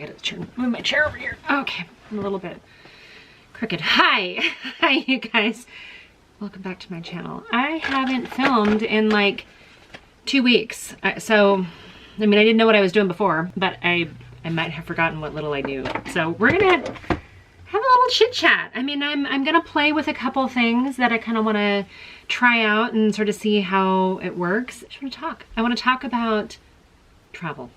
I gotta move my chair over here. Okay, I'm a little bit crooked. Hi, you guys. Welcome back to my channel. I haven't filmed in like 2 weeks. So, I mean, I didn't know what I was doing before, but I might have forgotten what little I knew. So we're gonna have a little chit chat. I mean, I'm gonna play with a couple things that I kind of want to try out and sort of see how it works. I just want to talk. I want to talk about travel.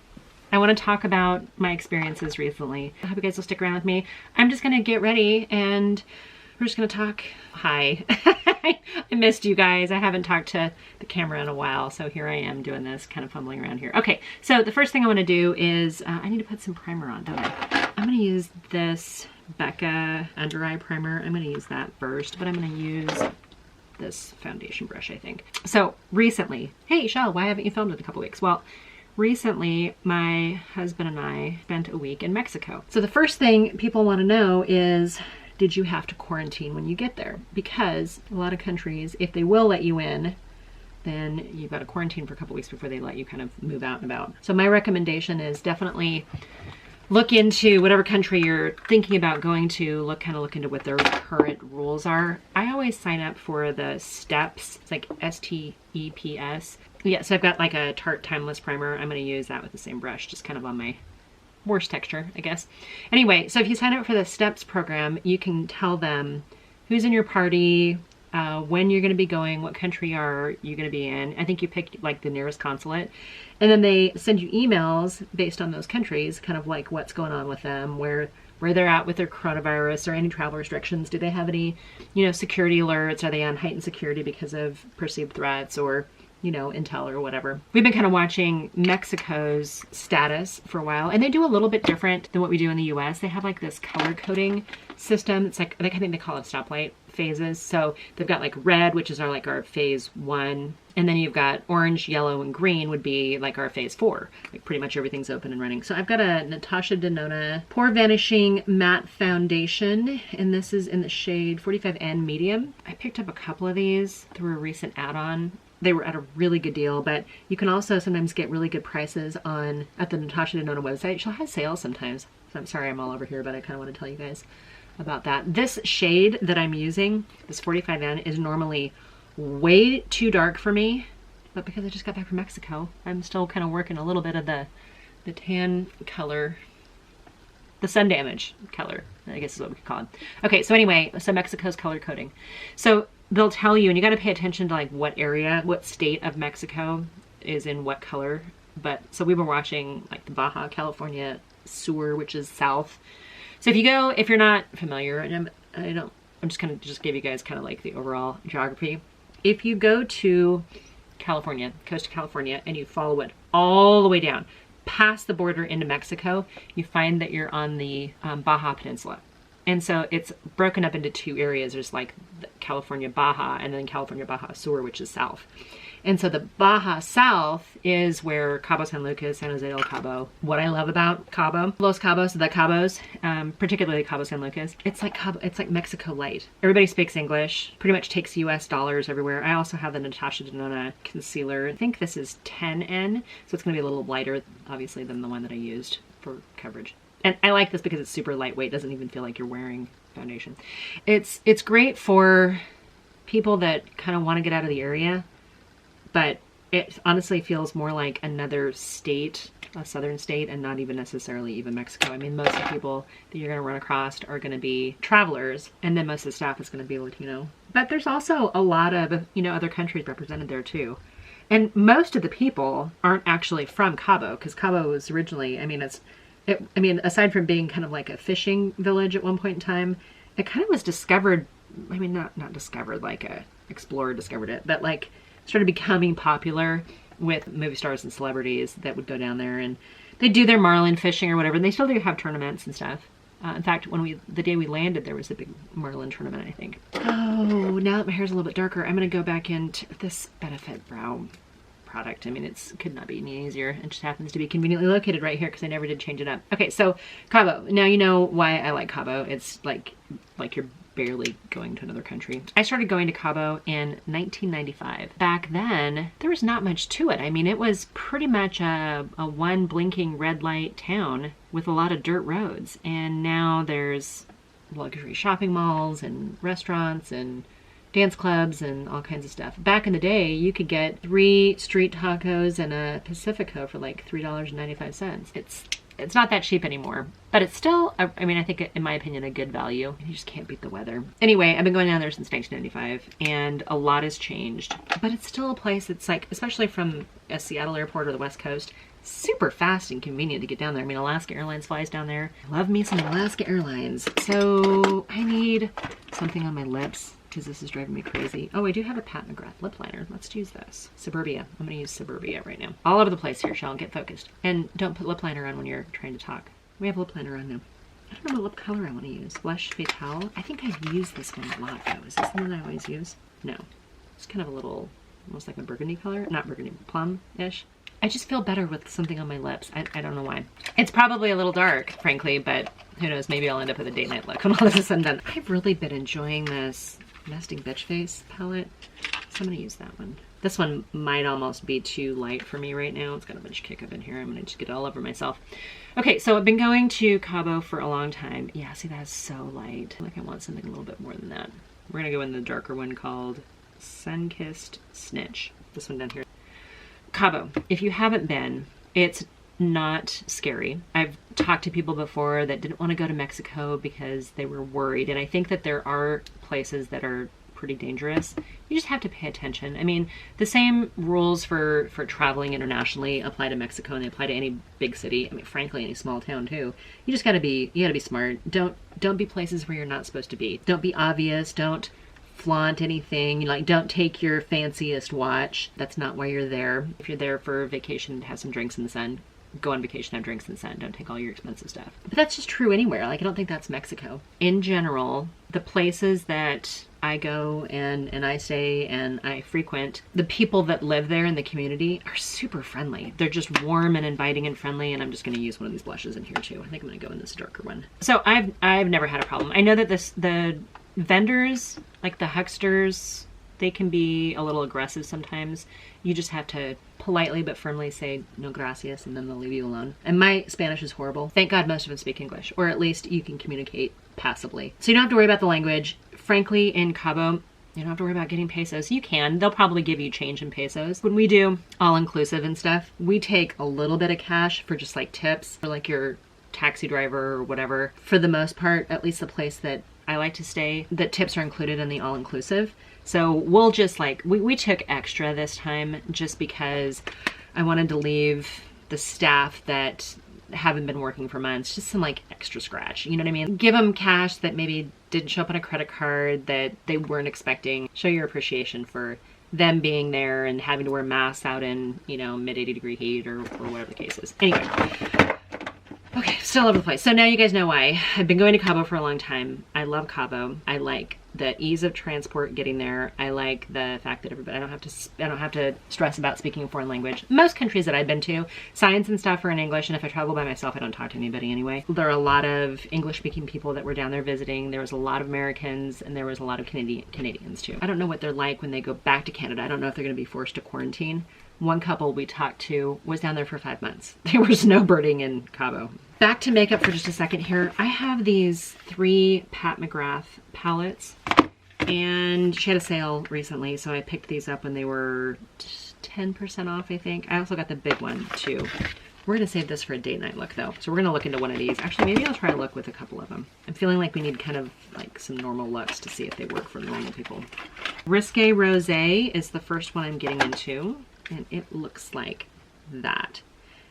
I want to talk about my experiences recently. I hope you guys will stick around with me. I'm just gonna get ready and we're just gonna talk. Hi. I missed you guys. I haven't talked to the camera in a while, so here I am doing this, kind of fumbling around here. Okay, so the first thing I want to do is I need to put some primer on, don't I? I'm going to use this Becca under eye primer. I'm going to use that first, but I'm going to use this foundation brush, I think. So recently, hey Shell, why haven't you filmed in a couple weeks? Well, recently my husband and I spent a week in Mexico. So the first thing people want to know is, did you have to quarantine when you get there? Because a lot of countries, if they will let you in, then you've got to quarantine for a couple weeks before they let you kind of move out and about. So my recommendation is definitely look into whatever country you're thinking about going to, kind of look into what their current rules are. I always sign up for the STEPS. It's like STEPS. Yeah, so I've got like a Tarte Timeless Primer. I'm going to use that with the same brush, just kind of on my worst texture, I guess. Anyway, so if you sign up for the STEPS program, you can tell them who's in your party, when you're going to be going, what country are you going to be in. I think you pick like the nearest consulate, and then they send you emails based on those countries, kind of like what's going on with them, where they're at with their coronavirus or any travel restrictions. Do they have any, security alerts? Are they on heightened security because of perceived threats or intel or whatever. We've been kind of watching Mexico's status for a while, and they do a little bit different than what we do in the US. They have like this color coding system. It's like, I think they call it stoplight phases. So they've got like red, which is our phase 1. And then you've got orange, yellow, and green would be like our phase 4. Like pretty much everything's open and running. So I've got a Natasha Denona Pore Vanishing Matte Foundation, and this is in the shade 45N Medium. I picked up a couple of these through a recent add-on. They were at a really good deal, but you can also sometimes get really good prices at the Natasha Denona website. She'll have sales sometimes. So I'm sorry I'm all over here, but I kind of want to tell you guys about that. This shade that I'm using, this 45N, is normally way too dark for me, but because I just got back from Mexico, I'm still kind of working a little bit of the tan color, the sun damage color, I guess is what we could call it. Okay, so anyway, so Mexico's color coding. So they'll tell you, and you got to pay attention to like what area, what state of Mexico is in what color. But so we were watching like the Baja California Sur, which is south. So if you're not familiar, and I'm just gonna give you guys kind of like the overall geography. If you go to California, coast of California, and you follow it all the way down past the border into Mexico, you find that you're on the Baja Peninsula. And so it's broken up into 2 areas. There's like the California Baja and then California Baja Sur, which is south. And so the Baja South is where Cabo San Lucas, San Jose del Cabo. What I love about Cabo, Los Cabos, the Cabos, particularly Cabo San Lucas, it's like Cabo, it's like Mexico light. Everybody speaks English, pretty much takes US dollars everywhere. I also have the Natasha Denona concealer. I think this is 10N, so it's gonna be a little lighter, obviously, than the one that I used for coverage. And I like this because it's super lightweight. It doesn't even feel like you're wearing foundation. It's great for people that kind of want to get out of the area, but it honestly feels more like another state, a southern state, and not even necessarily even Mexico. I mean, most of the people that you're going to run across are going to be travelers, and then most of the staff is going to be Latino. But there's also a lot of, other countries represented there too. And most of the people aren't actually from Cabo, because Cabo was originally, aside from being kind of like a fishing village at one point in time, it kind of was discovered, not discovered like a explorer discovered it, but like started becoming popular with movie stars and celebrities that would go down there, and they do their marlin fishing or whatever, and they still do have tournaments and stuff. In fact, the day we landed, there was a big marlin tournament, I think. Oh, now that my hair's a little bit darker, I'm going to go back into this Benefit Brow product. It could not be any easier. It just happens to be conveniently located right here because I never did change it up. Okay, so Cabo. Now you know why I like Cabo. It's like you're barely going to another country. I started going to Cabo in 1995. Back then, there was not much to it. It was pretty much a one blinking red light town with a lot of dirt roads. And now there's luxury shopping malls and restaurants and dance clubs and all kinds of stuff. Back in the day, you could get 3 street tacos and a Pacifico for like $3.95. It's not that cheap anymore, but it's still, I mean, I think in my opinion, a good value. You just can't beat the weather. Anyway, I've been going down there since 1995 and a lot has changed, but it's still a place that's like, especially from a Seattle airport or the West Coast, super fast and convenient to get down there. I mean, Alaska Airlines flies down there. I love me some Alaska Airlines. So I need something on my lips because this is driving me crazy. Oh, I do have a Mcgrath Lip Liner. Let's use this. Suburbia. I'm gonna use Suburbia right now. All over the place here, Shell. Get focused. And don't put lip liner on when you're trying to talk. We have lip liner on now. I don't know what lip color I want to use. Blush Fatale. I think I've used this one a lot though. Is this the one I always use? No. It's kind of a little, almost like a burgundy color. Not burgundy, plum-ish. I just feel better with something on my lips. I don't know why. It's probably a little dark, frankly, but who knows, maybe I'll end up with a date night look when all this is done. I've really been enjoying this Nesting Bitch Face palette, so I'm gonna use that one. This one might almost be too light for me right now. It's got a bunch of kick up in here. I'm gonna just get it all over myself. Okay, so I've been going to Cabo for a long time. Yeah, see, that's so light. Like I want something a little bit more than that. We're gonna go in the darker one called Sun-Kissed Snitch. This one down here. Cabo, if you haven't been, it's not scary. I've talked to people before that didn't want to go to Mexico because they were worried, and I think that there are places that are pretty dangerous. You just have to pay attention. I mean, the same rules for traveling internationally apply to Mexico, and they apply to any big city. I mean, frankly, any small town too. You just gotta be smart. Don't be places where you're not supposed to be. Don't be obvious. Don't flaunt anything. Like, don't take your fanciest watch. That's not why you're there. If you're there for vacation to have some drinks in the sun, go on vacation, have drinks in the sun. Don't take all your expensive stuff. But that's just true anywhere. Like, I don't think that's Mexico. In general, the places that I go and I stay and I frequent, the people that live there in the community are super friendly. They're just warm and inviting and friendly, and I'm just going to use one of these blushes in here too. I think I'm going to go in this darker one. So I've never had a problem. I know that the vendors, like the hucksters, they can be a little aggressive sometimes. You just have to politely but firmly say no gracias, and then they'll leave you alone. And my Spanish is horrible. Thank God most of them speak English, or at least you can communicate passably. So you don't have to worry about the language. Frankly, in Cabo, you don't have to worry about getting pesos. You can. They'll probably give you change in pesos. When we do all-inclusive and stuff, we take a little bit of cash for just like tips, or like your taxi driver or whatever. For the most part, at least the place that I like to stay, the tips are included in the all-inclusive. So we'll just like, we took extra this time just because I wanted to leave the staff that haven't been working for months just some like extra scratch, you know what I mean? Give them cash that maybe didn't show up on a credit card that they weren't expecting. Show your appreciation for them being there and having to wear masks out in, you know, mid 80-degree heat or whatever the case is. Anyway. Okay, still all over the place. So now you guys know why. I've been going to Cabo for a long time. I love Cabo. I like the ease of transport getting there. I like the fact that I don't have to stress about speaking a foreign language. Most countries that I've been to, signs and stuff are in English, and if I travel by myself, I don't talk to anybody anyway. There are a lot of English-speaking people that were down there visiting. There was a lot of Americans, and there was a lot of Canadians too. I don't know what they're like when they go back to Canada. I don't know if they're going to be forced to quarantine. One couple we talked to was down there for 5 months. There was snowbirding in Cabo. Back to makeup for just a second here. I have these 3 Mcgrath palettes, and she had a sale recently, so I picked these up when they were 10% off, I think. I also got the big one too. We're gonna save this for a date night look though. So we're gonna look into one of these. Actually, maybe I'll try a look with a couple of them. I'm feeling like we need kind of like some normal looks to see if they work for normal people. Risque Rosé is the first one I'm getting into, and it looks like that.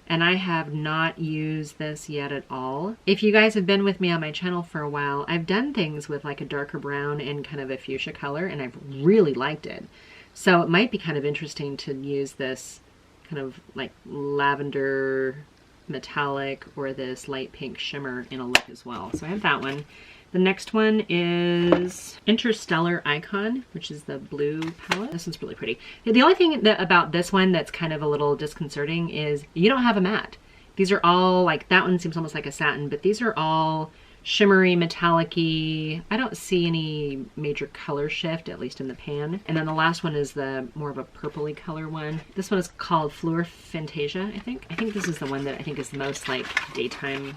And I have not used this yet at all. If you guys have been with me on my channel for a while, I've done things with like a darker brown and kind of a fuchsia color, and I've really liked it. So it might be kind of interesting to use this kind of like lavender metallic or this light pink shimmer in a look as well. So I have that one. The next one is Interstellar Icon, which is the blue palette. This one's really pretty. The only thing about this one that's kind of a little disconcerting is you don't have a matte. These are all like, that one seems almost like a satin, but these are all shimmery, metallic-y. I don't see any major color shift, at least in the pan. And then the last one is the more of a purpley color one. This one is called Fleur Fantasia, I think. I think this is the one that I think is the most like daytime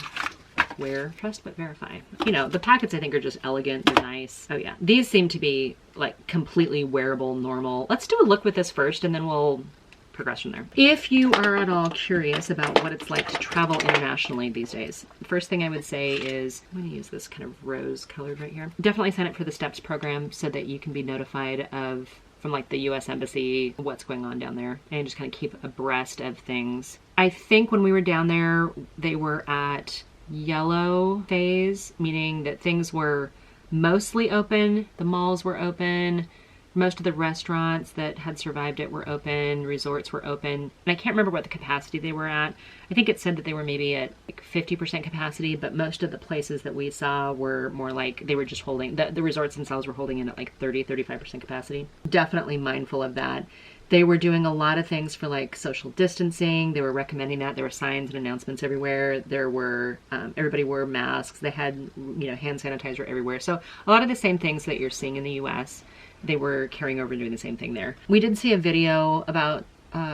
wear. Trust but verify. You know, the packets I think are just elegant. They're nice. Oh yeah. These seem to be like completely wearable, normal. Let's do a look with this first and then we'll progress from there. If you are at all curious about what it's like to travel internationally these days, the first thing I would say is, I'm going to use this kind of rose colored right here. Definitely sign up for the STEPS program so that you can be notified of, from like the US Embassy, what's going on down there, and just kind of keep abreast of things. I think when we were down there, they were at yellow phase, meaning that things were mostly open. The malls were open. Most of the restaurants that had survived it were open. Resorts were open. And I can't remember what the capacity they were at. I think it said that they were maybe at like 50% capacity, but most of the places that we saw were more like they were just holding, the resorts themselves were holding in at like 30-35% capacity. Definitely mindful of that. They were doing a lot of things for like social distancing. They were recommending that. There were signs and announcements everywhere. There were, everybody wore masks. They had, you know, hand sanitizer everywhere. So a lot of the same things that you're seeing in the US, they were carrying over and doing the same thing there. We did see a video about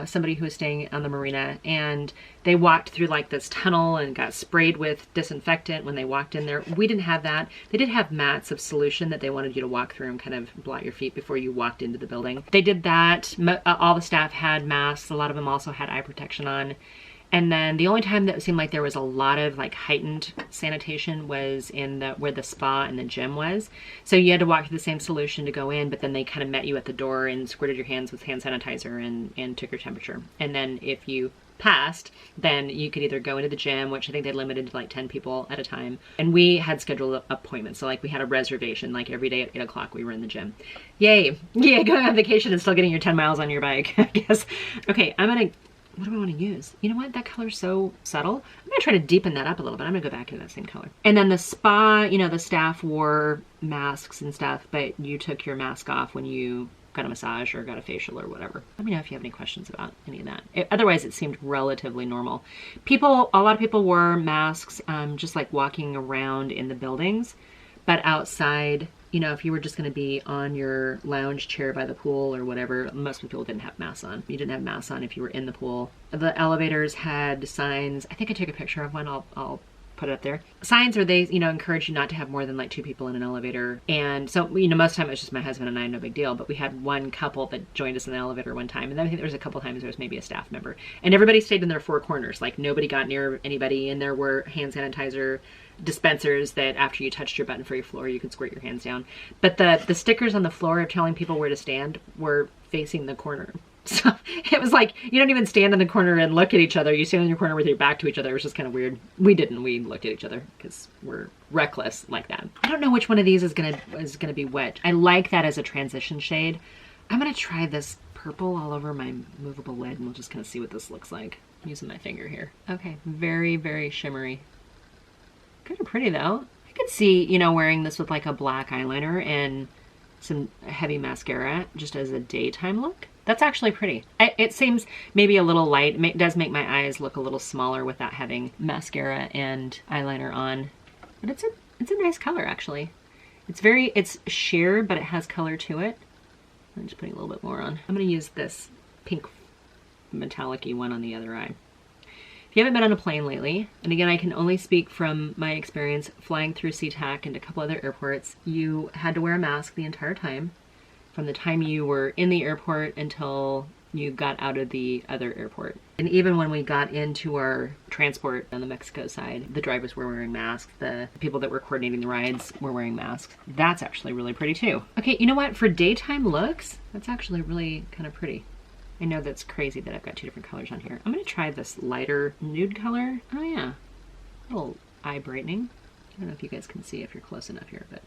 somebody who was staying on the marina, and they walked through like this tunnel and got sprayed with disinfectant when they walked in there. We didn't have that. They did have mats of solution that they wanted you to walk through and kind of blot your feet before you walked into the building. They did that. All the staff had masks. A lot of them also had eye protection on. And then the only time that it seemed like there was a lot of like heightened sanitation was in the where the spa and the gym was. So you had to walk through the same solution to go in, but then they kind of met you at the door and squirted your hands with hand sanitizer and took your temperature. And then if you passed, then you could either go into the gym, which I think they limited to like 10 people at a time. And we had scheduled appointments. So like we had a reservation, like every day at 8 o'clock we were in the gym. Yay. Yeah, going on vacation and still getting your 10 miles on your bike, I guess. Okay, what do I want to use? You know what? That color's so subtle. I'm going to try to deepen that up a little bit. I'm going to go back into that same color. And then the spa, you know, the staff wore masks and stuff, but you took your mask off when you got a massage or got a facial or whatever. Let me know if you have any questions about any of that. Otherwise, it seemed relatively normal. A lot of people wore masks just like walking around in the buildings, but outside, you know, if you were just going to be on your lounge chair by the pool or whatever, most people didn't have masks on. You didn't have masks on if you were in the pool. The elevators had signs. I think I took a picture of one. I'll put it up there. Signs where they, you know, encourage you not to have more than like 2 people in an elevator. And so, you know, most of the time it was just my husband and I, no big deal. But we had one couple that joined us in the elevator one time. And then I think there was a couple times there was maybe a staff member. And everybody stayed in their 4 corners. Like nobody got near anybody. And there were hand sanitizer dispensers that after you touched your button for your floor, you could squirt your hands down. But the stickers on the floor of telling people where to stand were facing the corner. So it was like, you don't even stand in the corner and look at each other. You stand in your corner with your back to each other. It was just kind of weird. We didn't. We looked at each other because we're reckless like that. I don't know which one of these is gonna be wet. I like that as a transition shade. I'm gonna try this purple all over my movable lid and we'll just kind of see what this looks like. I'm using my finger here. Okay, very, very shimmery. Kind of pretty though. I could see, you know, wearing this with like a black eyeliner and some heavy mascara just as a daytime look. That's actually pretty. It seems maybe a little light. It does make my eyes look a little smaller without having mascara and eyeliner on. But it's a nice color actually. It's sheer, but it has color to it. I'm just putting a little bit more on. I'm gonna use this pink metallic-y one on the other eye. If you haven't been on a plane lately, and again, I can only speak from my experience flying through SeaTac and a couple other airports, you had to wear a mask the entire time, from the time you were in the airport until you got out of the other airport. And even when we got into our transport on the Mexico side, the drivers were wearing masks. The people that were coordinating the rides were wearing masks. That's actually really pretty too. Okay, you know what? For daytime looks, that's actually really kind of pretty. I know that's crazy that I've got 2 different colors on here. I'm gonna try this lighter nude color. Oh yeah, a little eye brightening. I don't know if you guys can see if you're close enough here, but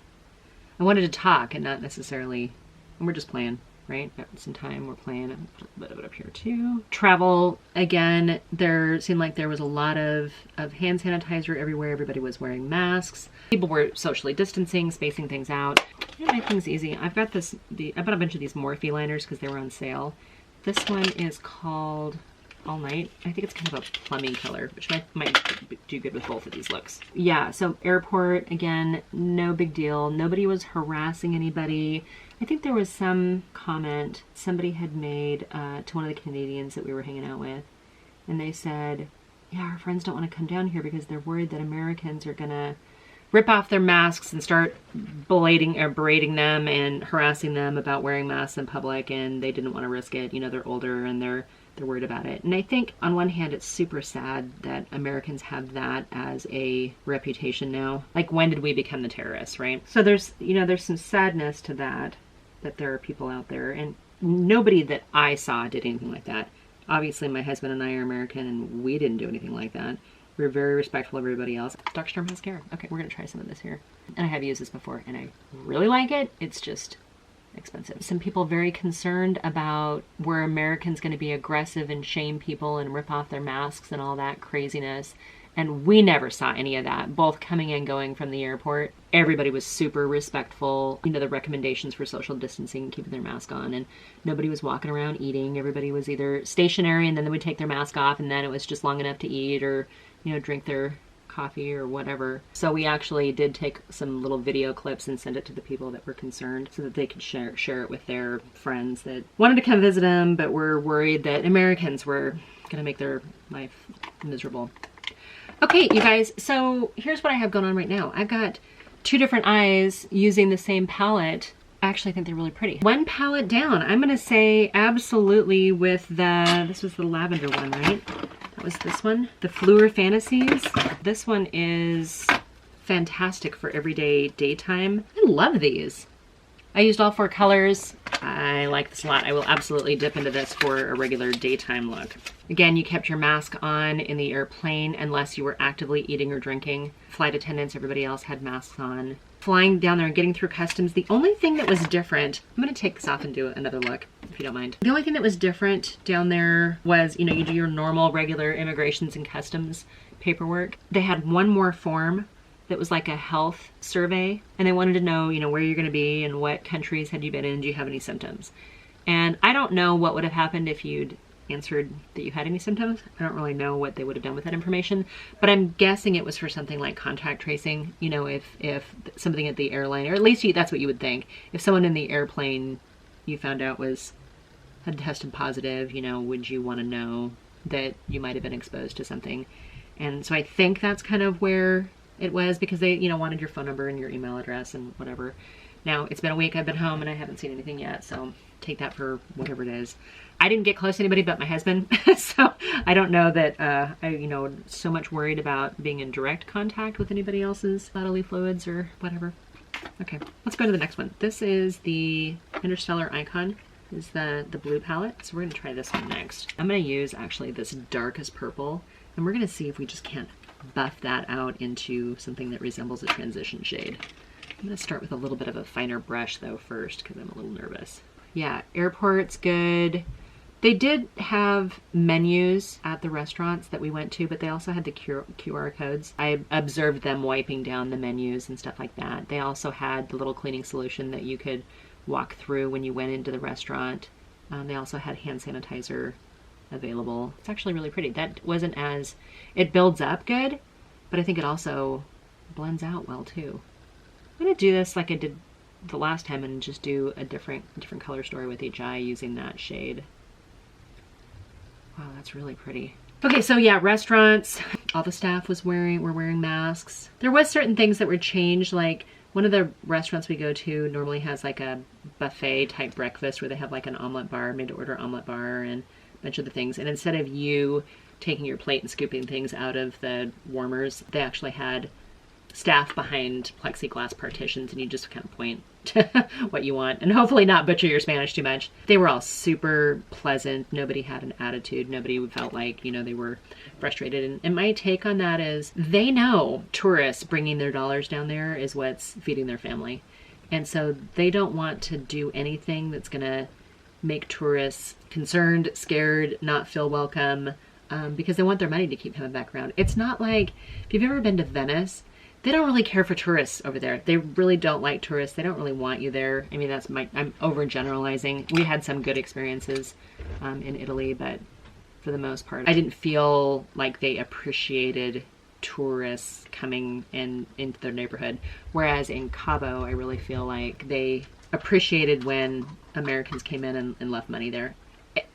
I wanted to talk and not necessarily, and we're just playing, right? Got some time, we're playing. I'll put a bit of it up here too. Travel, again, there seemed like there was a lot of hand sanitizer everywhere. Everybody was wearing masks. People were socially distancing, spacing things out. You know, make things easy. I've got I bought a bunch of these Morphe liners because they were on sale. This one is called all night. I think it's kind of a plummy color, which might do good with both of these looks. Yeah, so airport, again, no big deal. Nobody was harassing anybody. I think there was some comment somebody had made to one of the Canadians that we were hanging out with. And they said, yeah, our friends don't want to come down here because they're worried that Americans are gonna rip off their masks and start berating them and harassing them about wearing masks in public, and they didn't want to risk it. You know, they're older and they're worried about it. And I think on one hand, it's super sad that Americans have that as a reputation now. Like, when did we become the terrorists, right? So there's, you know, there's some sadness to that there are people out there, and nobody that I saw did anything like that. Obviously, my husband and I are American, and we didn't do anything like that. We're very respectful of everybody else. Dr. Storm mascara. Okay, we're gonna try some of this here. And I have used this before, and I really like it. It's just expensive. Some people very concerned about were Americans gonna be aggressive and shame people and rip off their masks and all that craziness. And we never saw any of that, both coming and going from the airport. Everybody was super respectful. You know, the recommendations for social distancing, keeping their mask on, and nobody was walking around eating. Everybody was either stationary and then they would take their mask off, and then it was just long enough to eat or, you know, drink their coffee or whatever. So we actually did take some little video clips and send it to the people that were concerned so that they could share it with their friends that wanted to come visit them but were worried that Americans were gonna make their life miserable. Okay, you guys, so here's what I have going on right now. I've got two different eyes using the same palette. I actually think they're really pretty. One palette down, I'm gonna say absolutely with this was the lavender one, right? That was this one, the Fleur Fantasies. This one is fantastic for everyday daytime. I love these. I used all 4 colors. I like this a lot. I will absolutely dip into this for a regular daytime look. Again, you kept your mask on in the airplane unless you were actively eating or drinking. Flight attendants, everybody else had masks on. Flying down there and getting through customs, the only thing that was different, I'm gonna take this off and do another look, if you don't mind. The only thing that was different down there was, you know, you do your normal, regular immigrations and customs paperwork. They had one more form that was like a health survey, and they wanted to know, you know, where you're gonna be and what countries had you been in, do you have any symptoms? And I don't know what would have happened if you'd answered that you had any symptoms. I don't really know what they would have done with that information, but I'm guessing it was for something like contact tracing. You know, if something at the airline, or at least that's what you would think. If someone in the airplane you found out had tested positive, you know, would you want to know that you might have been exposed to something? And so I think that's kind of where it was, because they, you know, wanted your phone number and your email address and whatever. Now, it's been a week, I've been home, and I haven't seen anything yet, so take that for whatever it is. I didn't get close to anybody but my husband, so I don't know that I, you know, so much worried about being in direct contact with anybody else's bodily fluids or whatever. Okay, let's go to the next one. This is the Interstellar Icon, is the blue palette, so we're gonna try this one next. I'm gonna use actually this darkest purple, and we're gonna see if we just can't buff that out into something that resembles a transition shade. I'm gonna start with a little bit of a finer brush though first, because I'm a little nervous. Yeah, airport's good. They did have menus at the restaurants that we went to, but they also had the QR codes. I observed them wiping down the menus and stuff like that. They also had the little cleaning solution that you could walk through when you went into the restaurant. They also had hand sanitizer available. It's actually really pretty. That wasn't as, it builds up good, but I think it also blends out well too. I'm gonna do this like I did the last time and just do a different color story with each eye using that shade. Wow, that's really pretty. Okay, so yeah, restaurants, all the staff were wearing masks. There was certain things that were changed, like one of the restaurants we go to normally has like a buffet type breakfast where they have like an omelet bar, made to order omelet bar and a bunch of the things. And instead of you taking your plate and scooping things out of the warmers, they actually had staff behind plexiglass partitions, and you just kind of point to what you want and hopefully not butcher your Spanish too much. They were all super pleasant. Nobody had an attitude. Nobody felt like, you know, they were frustrated. And my take on that is they know tourists bringing their dollars down there is what's feeding their family. And so they don't want to do anything that's gonna make tourists concerned, scared, not feel welcome, because they want their money to keep coming back around. It's not like, if you've ever been to Venice, they don't really care for tourists over there. They really don't like tourists. They don't really want you there. I mean, I'm overgeneralizing. We had some good experiences in Italy, but for the most part. I didn't feel like they appreciated tourists coming into their neighborhood. Whereas in Cabo, I really feel like they appreciated when Americans came in and left money there.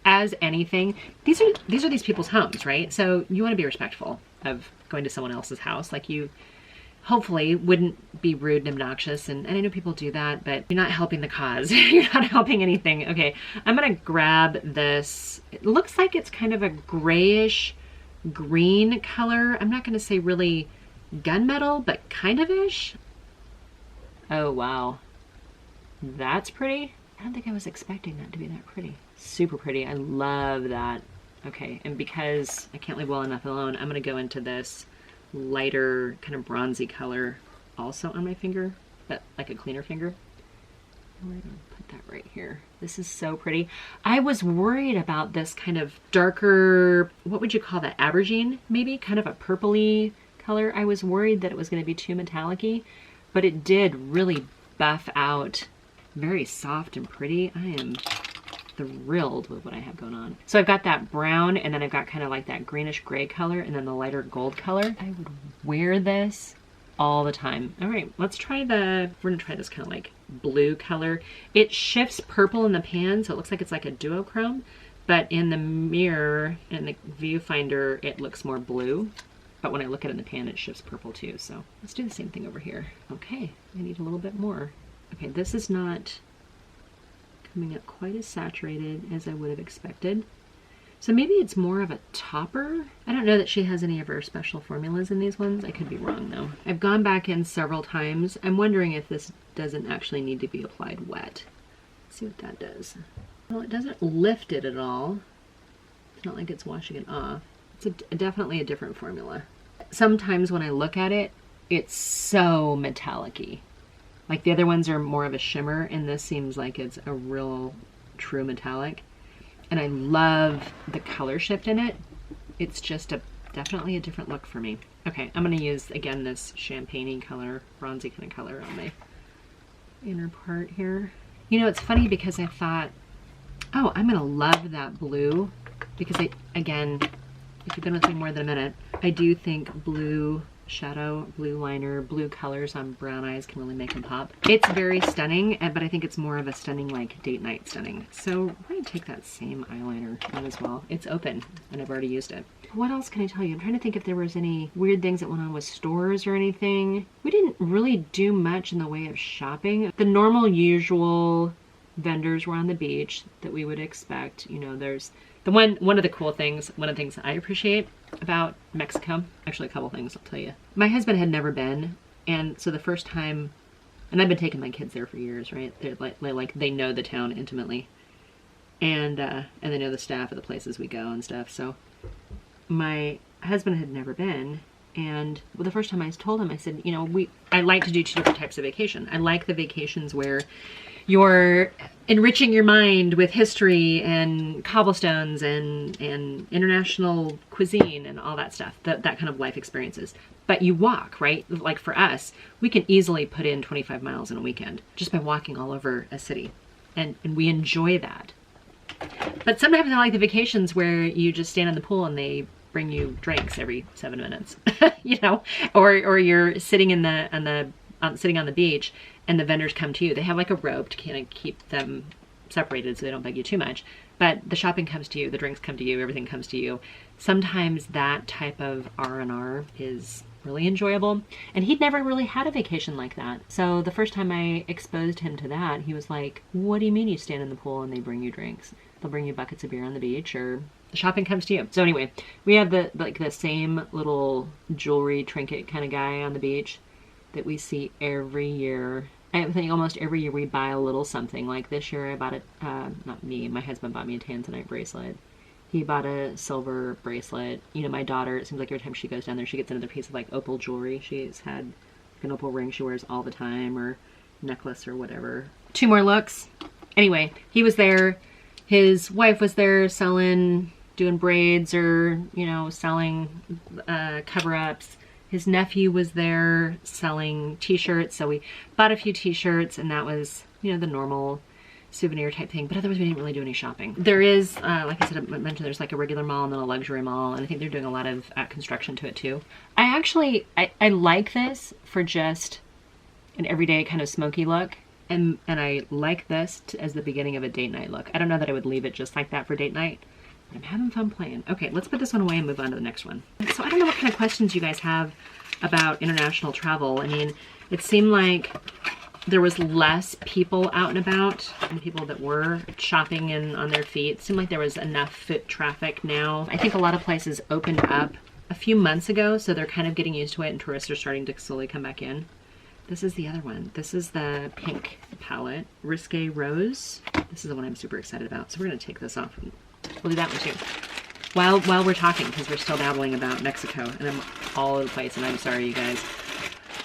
As anything, these are these people's homes, right? So you want to be respectful of going to someone else's house. Like, you hopefully wouldn't be rude and obnoxious, and I know people do that, but you're not helping the cause. You're not helping anything. Okay, I'm gonna grab this. It looks like it's kind of a grayish green color. I'm not gonna say really gunmetal, but kind of ish. Oh wow, that's pretty. I don't think I was expecting that to be that pretty. Super pretty. I love that. Okay, and because I can't leave well enough alone, I'm gonna go into this lighter kind of bronzy color also on my finger, but like a cleaner finger. We're gonna put that right here. This is so pretty. I was worried about this kind of darker, what would you call that, aubergine maybe, kind of a purpley color. I was worried that it was going to be too metallic-y, but it did really buff out. Very soft and pretty. I am thrilled with what I have going on. So I've got that brown, and then I've got kind of like that greenish gray color, and then the lighter gold color. I would wear this all the time. All right, let's try we're gonna try this kind of like blue color. It shifts purple in the pan, so it looks like it's like a duochrome, but in the mirror, in the viewfinder, it looks more blue. But when I look at it in the pan, it shifts purple too. So let's do the same thing over here. Okay, I need a little bit more. Okay, this is not coming up quite as saturated as I would have expected. So maybe it's more of a topper. I don't know that she has any of her special formulas in these ones. I could be wrong though. I've gone back in several times. I'm wondering if this doesn't actually need to be applied wet. Let's see what that does. Well, it doesn't lift it at all. It's not like it's washing it off. It's definitely a different formula. Sometimes when I look at it, it's so metallic-y. Like the other ones are more of a shimmer, and this seems like it's a real true metallic. And I love the color shift in it. It's just definitely a different look for me. Okay, I'm gonna use, again, this champagne-y color, bronzy kind of color on my inner part here. You know, it's funny because I thought, oh, I'm gonna love that blue, because again, if you've been with me more than a minute, I do think blue shadow, blue liner, blue colors on brown eyes can really make them pop. It's very stunning, but I think it's more of a stunning, like date night stunning. So I'm going to take that same eyeliner on as well. It's open and I've already used it. What else can I tell you? I'm trying to think if there was any weird things that went on with stores or anything. We didn't really do much in the way of shopping. The normal, usual vendors were on the beach that we would expect. You know, there's the one of the cool things, one of the things I appreciate about Mexico, actually a couple things I'll tell you. My husband had never been, and so the first time, and I've been taking my kids there for years, right? They're like they know the town intimately, and they know the staff of the places we go and stuff. So my husband had never been, and the first time I told him, I said, you know, I like to do two different types of vacation. I like the vacations where you're enriching your mind with history and cobblestones and international cuisine and all that stuff, that kind of life experiences. But you walk, right? Like for us, we can easily put in 25 miles in a weekend just by walking all over a city. And we enjoy that. But sometimes I like the vacations where you just stand in the pool and they bring you drinks every 7 minutes, you know, or you're sitting sitting on the beach and the vendors come to you. They have like a rope to kind of keep them separated so they don't bug you too much. But the shopping comes to you, the drinks come to you, everything comes to you. Sometimes that type of R&R is really enjoyable. And he'd never really had a vacation like that. So the first time I exposed him to that, he was like, what do you mean you stand in the pool and they bring you drinks? They'll bring you buckets of beer on the beach, or the shopping comes to you. So anyway, we have the same little jewelry trinket kind of guy on the beach that we see every year. I think almost every year we buy a little something. Like this year I bought not me, my husband bought me a tanzanite bracelet. He bought a silver bracelet. You know, my daughter, it seems like every time she goes down there, she gets another piece of like opal jewelry. She's had an opal ring she wears all the time, or necklace or whatever. 2 more looks. Anyway, he was there. His wife was there doing braids, or, you know, selling cover-ups. His nephew was there selling t-shirts, so we bought a few t-shirts, and that was, you know, the normal souvenir type thing, but otherwise we didn't really do any shopping. There is, like I said, I mentioned there's like a regular mall and then a luxury mall, and I think they're doing a lot of construction to it too. I like this for just an everyday kind of smoky look, and I like this as the beginning of a date night look. I don't know that I would leave it just like that for date night, but I'm having fun playing. Okay, let's put this one away and move on to the next one. So I don't know what kind of questions you guys have about international travel. I mean, it seemed like there was less people out and about, and people that were shopping and on their feet. It seemed like there was enough foot traffic now. I think a lot of places opened up a few months ago, so they're kind of getting used to it, and tourists are starting to slowly come back in. This is the other one. This is the pink palette, Risque Rose. This is the one I'm super excited about. So we're gonna take this off and we'll do that one too. While we're talking, because we're still babbling about Mexico, and I'm all over the place, and I'm sorry, you guys.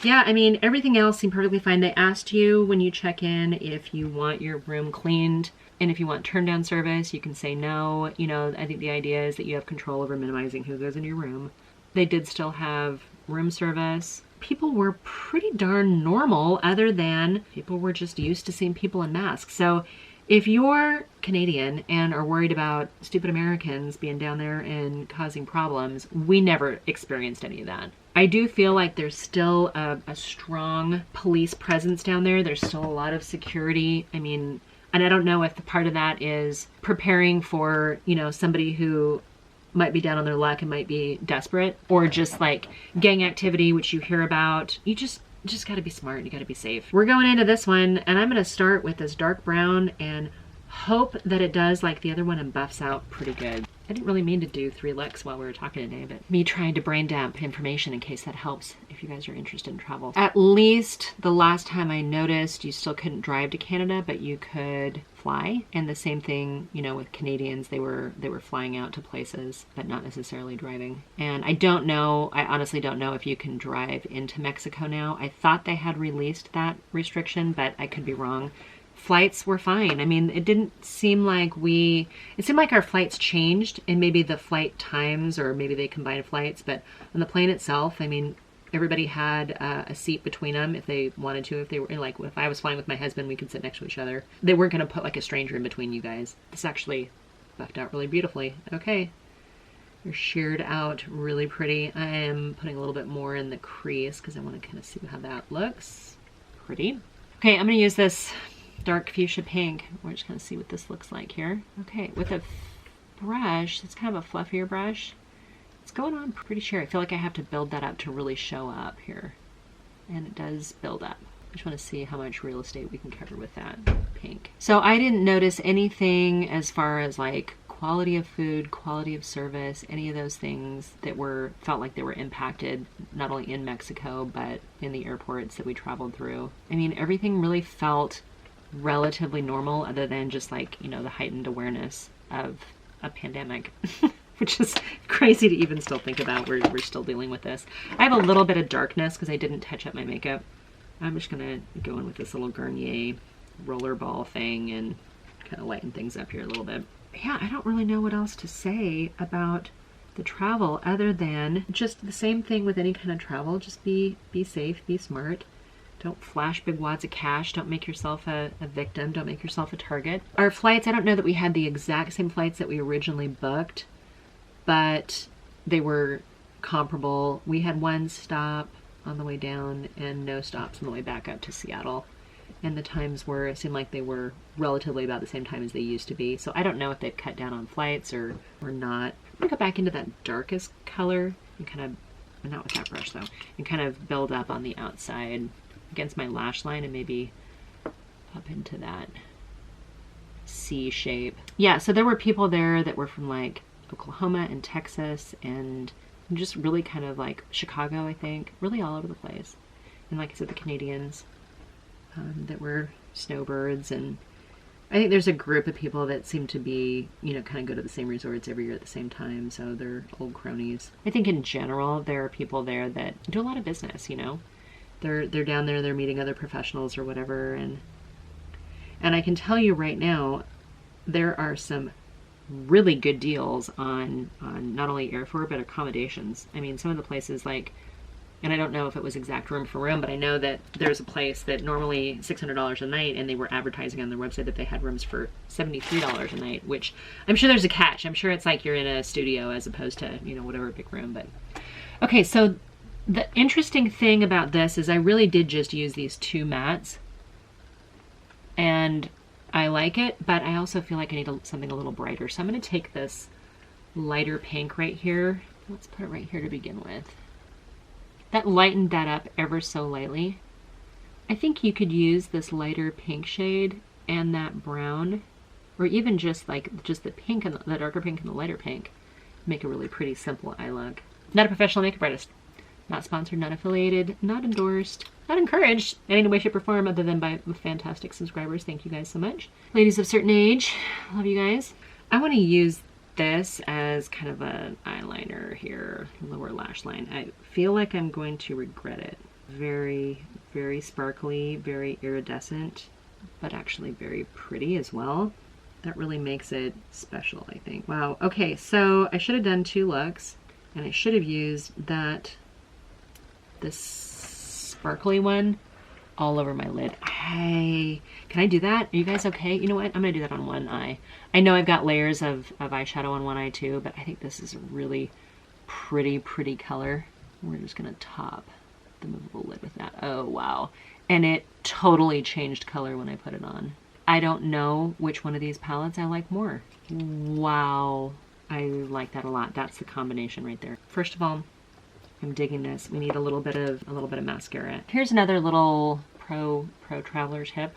Yeah, I mean, everything else seemed perfectly fine. They asked you when you check in if you want your room cleaned, and if you want turn down service, you can say no. You know, I think the idea is that you have control over minimizing who goes in your room. They did still have room service. People were pretty darn normal, other than people were just used to seeing people in masks. So if you're Canadian and are worried about stupid Americans being down there and causing problems, we never experienced any of that. I do feel like there's still a strong police presence down there. There's still a lot of security. I mean, and I don't know if the part of that is preparing for, you know, somebody who might be down on their luck and might be desperate, or just like gang activity, which you hear about. You just got to be smart. You got to be safe. We're going into this one, and I'm going to start with this dark brown and hope that it does like the other one and buffs out pretty good. I didn't really mean to do 3 looks while we were talking today, but me trying to brain dump information in case that helps if you guys are interested in travel. At least the last time I noticed, you still couldn't drive to Canada, but you could fly. And the same thing, you know, with Canadians, they were flying out to places, but not necessarily driving. And I don't know, I honestly don't know if you can drive into Mexico now. I thought they had released that restriction, but I could be wrong. Flights were fine. I mean, it didn't seem like it seemed like our flights changed, and maybe the flight times, or maybe they combined flights, but on the plane itself, I mean, everybody had a seat between them if they wanted to. If they were like, if I was flying with my husband, we could sit next to each other. They weren't going to put like a stranger in between you guys. This actually buffed out really beautifully. Okay. They're sheared out really pretty. I am putting a little bit more in the crease because I want to kind of see how that looks. Pretty. Okay, I'm going to use this dark fuchsia pink. We're just going to see what this looks like here. Okay, with a brush, it's kind of a fluffier brush. It's going on pretty sheer. I feel like I have to build that up to really show up here. And it does build up. I just want to see how much real estate we can cover with that pink. So I didn't notice anything as far as like quality of food, quality of service, any of those things that felt like they were impacted, not only in Mexico, but in the airports that we traveled through. I mean, everything really felt relatively normal, other than just like, you know, the heightened awareness of a pandemic, which is crazy to even still think about. We're still dealing with this. I have a little bit of darkness because I didn't touch up my makeup. I'm just gonna go in with this little Garnier rollerball thing and kind of lighten things up here a little bit. Yeah, I don't really know what else to say about the travel other than just the same thing with any kind of travel. Just be safe, be smart. Don't flash big wads of cash. Don't make yourself a victim. Don't make yourself a target. Our flights, I don't know that we had the exact same flights that we originally booked, but they were comparable. We had one stop on the way down and no stops on the way back up to Seattle. And the times it seemed like they were relatively about the same time as they used to be. So I don't know if they've cut down on flights or not. I'm gonna go back into that darkest color and kind of, not with that brush though, and kind of build up on the outside against my lash line and maybe up into that C shape. Yeah, so there were people there that were from like Oklahoma and Texas and just really kind of like Chicago, I think, really all over the place. And like I said, the Canadians that were snowbirds, and I think there's a group of people that seem to be, you know, kind of go to the same resorts every year at the same time, so they're old cronies. I think in general there are people there that do a lot of business, you know. They're down there, they're meeting other professionals or whatever, and I can tell you right now, there are some really good deals on not only airfare but accommodations. I mean, some of the places like And I don't know if it was exact room for room, but I know that there's a place that normally $600 a night, and they were advertising on their website that they had rooms for $73 a night, which I'm sure there's a catch. I'm sure it's like you're in a studio as opposed to, you know, whatever big room. But okay, so the interesting thing about this is I really did just use these 2 mattes, and I like it, but I also feel like I need something a little brighter. So I'm going to take this lighter pink right here. Let's put it right here to begin with. That lightened that up ever so lightly. I think you could use this lighter pink shade and that brown, or even just like the pink and the darker pink and the lighter pink, make a really pretty simple eye look. Not a professional makeup artist. Not sponsored, not affiliated, not endorsed, not encouraged in any way, shape, or form other than by fantastic subscribers. Thank you guys so much. Ladies of certain age, love you guys. I want to use this as kind of an eyeliner here, lower lash line. I feel like I'm going to regret it. Very, very sparkly, very iridescent, but actually very pretty as well. That really makes it special, I think. Wow, okay, so I should have done 2 looks, and I should have used this sparkly one all over my lid. Hey, can I do that? Are you guys okay? You know what? I'm gonna do that on one eye. I know I've got layers of eyeshadow on one eye too, but I think this is a really pretty color. We're just gonna top the movable lid with that. Oh, wow. And it totally changed color when I put it on. I don't know which one of these palettes I like more. Wow. I like that a lot. That's the combination right there. First of all, I'm digging this. We need a little bit of mascara. Here's another little pro traveler tip.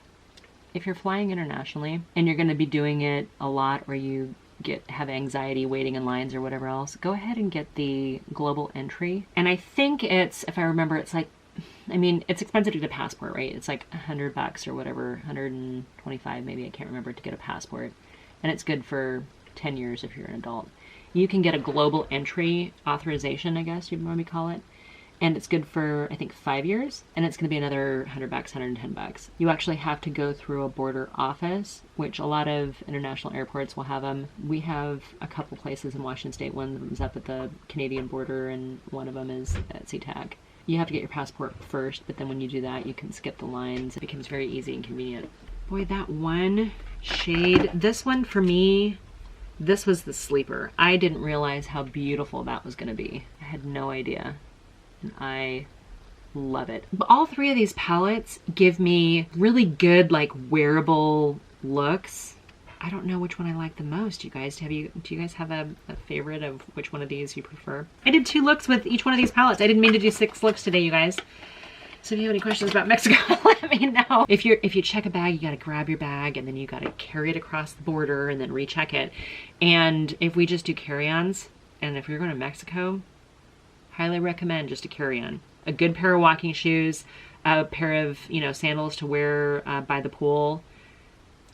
If you're flying internationally and you're going to be doing it a lot, or you have anxiety waiting in lines or whatever else, go ahead and get the global entry. And I think it's, if I remember, it's like, I mean, it's expensive to get a passport, right? It's like $100 or whatever, 125 maybe, I can't remember, to get a passport. And it's good for 10 years if you're an adult. You can get a global entry authorization, I guess you'd maybe call it. And it's good for, I think, 5 years. And it's going to be another $100, $110. You actually have to go through a border office, which a lot of international airports will have them. We have a couple places in Washington State. One of them is up at the Canadian border, and one of them is at SeaTac. You have to get your passport first, but then when you do that, you can skip the lines. It becomes very easy and convenient. Boy, that one shade, this one for me, this was the sleeper. I didn't realize how beautiful that was going to be. I had no idea. And I love it. But all 3 of these palettes give me really good, like, wearable looks. I don't know which one I like the most, you guys. Do you guys have a favorite of which one of these you prefer? I did 2 looks with each one of these palettes. I didn't mean to do 6 looks today, you guys. So if you have any questions about Mexico, let me know. If you check a bag, you gotta grab your bag, and then you gotta carry it across the border and then recheck it. And if we just do carry-ons, and if you're going to Mexico, highly recommend just a carry-on. A good pair of walking shoes, a pair of, you know, sandals to wear by the pool,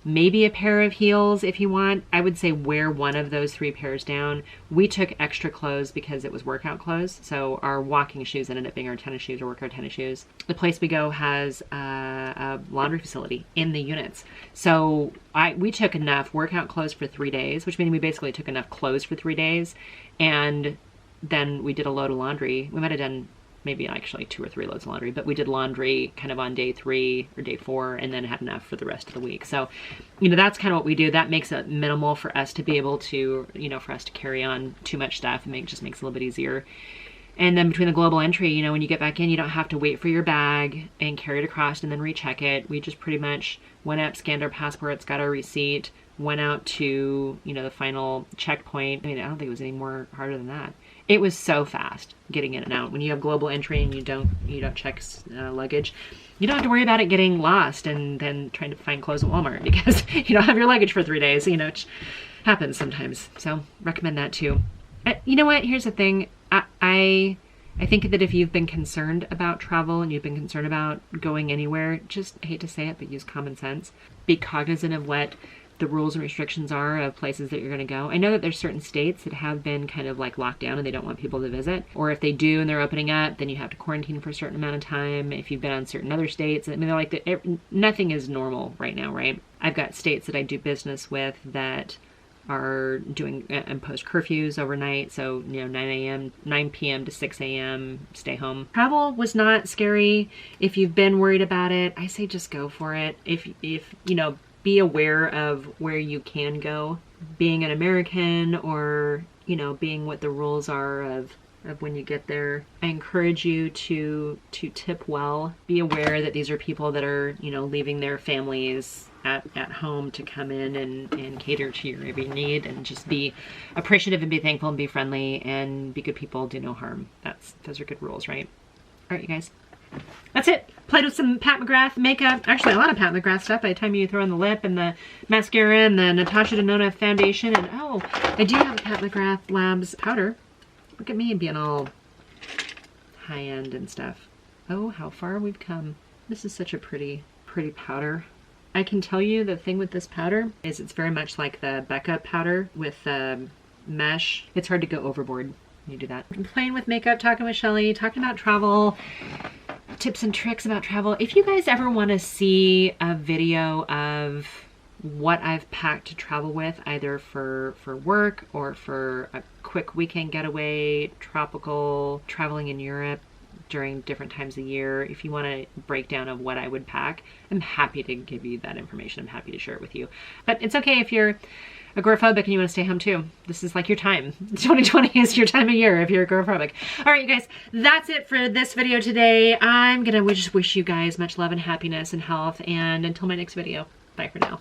maybe a pair of heels if you want. I would say wear one of those 3 pairs down. We took extra clothes because it was workout clothes, so our walking shoes ended up being our tennis shoes or workout tennis shoes. The place we go has a laundry facility in the units, so we took enough workout clothes for 3 days, which means we basically took enough clothes for 3 days, and then we did a load of laundry. We might have done maybe actually 2 or 3 loads of laundry, but we did laundry kind of on day 3 or day 4, and then had enough for the rest of the week. So, you know, that's kind of what we do. That makes it minimal for us to be able to, you know, for us to carry on too much stuff, and just makes it a little bit easier. And then between the global entry, you know, when you get back in, you don't have to wait for your bag and carry it across and then recheck it. We just pretty much went up, scanned our passports, got our receipt, went out to, you know, the final checkpoint. I mean, I don't think it was any more harder than that. It was so fast getting in and out. When you have global entry and you don't check luggage, you don't have to worry about it getting lost and then trying to find clothes at Walmart because you don't have your luggage for 3 days. You know, it happens sometimes. So recommend that too. You know what? Here's the thing. I think that if you've been concerned about travel and you've been concerned about going anywhere, just, I hate to say it, but use common sense. Be cognizant of what the rules and restrictions are of places that you're going to go. I know that there's certain states that have been kind of like locked down and they don't want people to visit. Or if they do and they're opening up, then you have to quarantine for a certain amount of time. If you've been on certain other states, I mean, they're like, nothing is normal right now, right? I've got states that I do business with that are doing imposed curfews overnight. So, you know, 9 p.m. to 6 a.m. stay home. Travel was not scary. If you've been worried about it, I say just go for it. If you know, be aware of where you can go. Being an American, or, you know, being what the rules are of when you get there. I encourage you to tip well. Be aware that these are people that are, you know, leaving their families at home to come in and cater to your every need, and just be appreciative and be thankful and be friendly and be good people, do no harm. Those are good rules, right? All right, you guys. That's it. Played with some Pat McGrath makeup. Actually, a lot of Pat McGrath stuff by the time you throw in the lip and the mascara and the Natasha Denona foundation. And oh, I do have a Pat McGrath Labs powder. Look at me being all high-end and stuff. Oh, how far we've come. This is such a pretty powder. I can tell you the thing with this powder is it's very much like the Becca powder with mesh. It's hard to go overboard when you do that. I'm playing with makeup, talking with Shelly, talking about travel, tips and tricks about travel. If you guys ever want to see a video of what I've packed to travel with, either for work or for a quick weekend getaway, tropical, traveling in Europe during different times of the year, if you want a breakdown of what I would pack, I'm happy to give you that information. I'm happy to share it with you. But it's okay if you're agoraphobic and you want to stay home too. This is like your time. 2020 is your time of year if you're agoraphobic. All right, you guys, that's it for this video today. I'm gonna just wish you guys much love and happiness and health, and until my next video, bye for now.